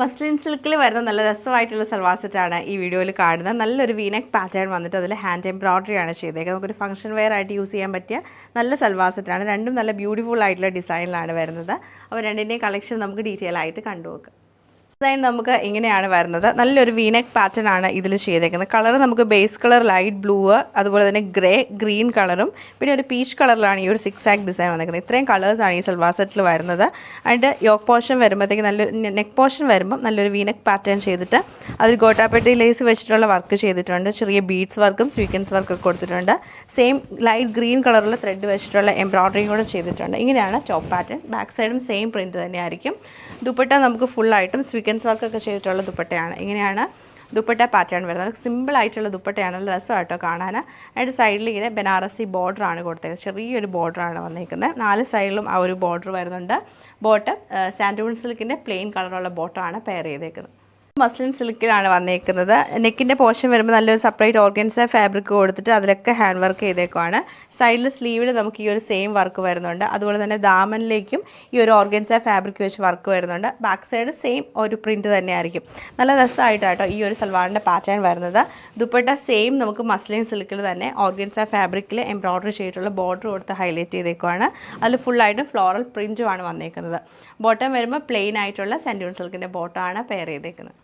Muslin സിൽക്കിൽ വരുന്ന നല്ല രസമായിട്ടുള്ള സൽവാർ സെറ്റാണ് ഈ വീഡിയോയിൽ കാണുന്നത്. നല്ലൊരു വീനെക്ക് പാറ്റേൺ വന്നിട്ട് അതിൽ ഹാൻഡ് എംബ്രോയ്ഡറി ആണ് ചെയ്തേക്കുന്നത്. നമുക്കൊരു ഫംഗ്ഷൻ വെയർ ആയിട്ട് യൂസ് ചെയ്യാൻ പറ്റിയ നല്ല സൽവാർ സെറ്റാണ്. രണ്ടും നല്ല ബ്യൂട്ടിഫുൾ ആയിട്ടുള്ള ഡിസൈനിലാണ് വരുന്നത്. അപ്പോൾ രണ്ടിൻ്റെയും കളക്ഷൻ നമുക്ക് ഡീറ്റെയിൽ ആയിട്ട് കണ്ടുനോക്കാം. ഡിസൈൻ നമുക്ക് ഇങ്ങനെയാണ് വരുന്നത്. നല്ലൊരു വീനെക്ക് പാറ്റേൺ ആണ് ഇതിൽ ചെയ്തേക്കുന്നത്. കളർ നമുക്ക് ബേസ് കളർ ലൈറ്റ് ബ്ലൂ, അതുപോലെ തന്നെ ഗ്രേ, ഗ്രീൻ കളറും പിന്നെ ഒരു പീച്ച് കളറിലാണ് ഈ ഒരു സിക്സ് ആക്ക് ഡിസൈൻ വന്നിരിക്കുന്നത്. ഇത്രയും കളേഴ്സാണ് ഈ സൽവാർ സെറ്റിൽ വരുന്നത്. അതിൻ്റെ യോക്ക് പോർഷൻ വരുമ്പോഴത്തേക്ക് നല്ലൊരു നെക്ക് പോർഷൻ വരുമ്പം നല്ലൊരു വീനെക്ക് പാറ്റേൺ ചെയ്തിട്ട് അതിൽ ഗോട്ടാപ്പെട്ടി ലേസ് വെച്ചിട്ടുള്ള വർക്ക് ചെയ്തിട്ടുണ്ട്. ചെറിയ ബീഡ്സ് വർക്കും സ്വീക്വൻസ് വർക്കൊക്കെ കൊടുത്തിട്ടുണ്ട്. സെയിം ലൈറ്റ് ഗ്രീൻ കളറിലുള്ള ത്രെഡ് വെച്ചിട്ടുള്ള എംബ്രോയ്ഡറിയും കൂടെ ചെയ്തിട്ടുണ്ട്. ഇങ്ങനെയാണ് ടോപ്പ് പാറ്റേൺ. ബാക്ക് സൈഡും സെയിം പ്രിൻറ്റ് തന്നെയായിരിക്കും. ദുപ്പട്ട നമുക്ക് ഫുള്ളായിട്ടും സ്വീക്വൻസ് വർക്കൊക്കെ ചെയ്തിട്ടുള്ള ദുപ്പട്ടയാണ്. ഇങ്ങനെയാണ് ദുപ്പട്ട പാറ്റേൺ വരുന്നത്. സിമ്പിളായിട്ടുള്ള ദുപ്പട്ടയാണ്, നല്ല രസമായിട്ടോ കാണാൻ. അതിൻ്റെ സൈഡിൽ ഇങ്ങനെ ബനാറസി ബോർഡറാണ് കൊടുത്തേക്കുന്നത്. ചെറിയൊരു ബോർഡറാണ് വന്നിരിക്കുന്നത്. 4 സൈഡിലും ആ ഒരു ബോർഡർ വരുന്നുണ്ട്. ബോട്ടം സാൻഡൂൺ സിൽക്കിൻ്റെ പ്ലെയിൻ കളറുള്ള ബോട്ടമാണ് പെയർ ചെയ്തേക്കുന്നത്. മസ്ലിൻ സിൽക്കിലാണ് വന്നേക്കുന്നത്. നെക്കിൻ്റെ പോർഷൻ വരുമ്പോൾ നല്ലൊരു സെപ്പറേറ്റ് ഓർഗൻസ ഫാബ്രിക് കൊടുത്തിട്ട് അതിലൊക്കെ ഹാൻഡ് വർക്ക് ചെയ്തേക്കുവാണ്. സൈഡിൽ സ്ലീവിൽ നമുക്ക് ഈ ഒരു സെയിം വർക്ക് വരുന്നുണ്ട്. അതുപോലെ തന്നെ ദാമനിലേക്കും ഈ ഒരു ഓർഗൻസ ഫാബ്രിക് വെച്ച് വർക്ക് വരുന്നുണ്ട്. ബാക്ക് സൈഡ് സെയിം ഒരു പ്രിൻറ്റ് തന്നെയായിരിക്കും. നല്ല രസമായിട്ടാട്ടോ ഈ ഒരു സൽവാറിൻ്റെ പാറ്റേൺ വരുന്നത്. ദുപ്പട്ട സെയിം നമുക്ക് മസ്ലിൻ സിൽക്കിൽ തന്നെ ഓർഗൻസ ഫാബ്രിക്കിൽ എംബ്രോയ്ഡറി ചെയ്തിട്ടുള്ള ബോർഡർ കൊടുത്ത് ഹൈലൈറ്റ് ചെയ്തേക്കുവാണ്. അതിൽ ഫുള്ളായിട്ട് ഫ്ലോറൽ പ്രിൻറ്റുമാണ് വന്നേക്കുന്നത്. ബോട്ടം വരുമ്പോൾ പ്ലെയിൻ ആയിട്ടുള്ള സാൻഡൂൺ സിൽക്കിൻ്റെ ബോട്ടമാണ് പെയർ ചെയ്തേക്കുന്നത്.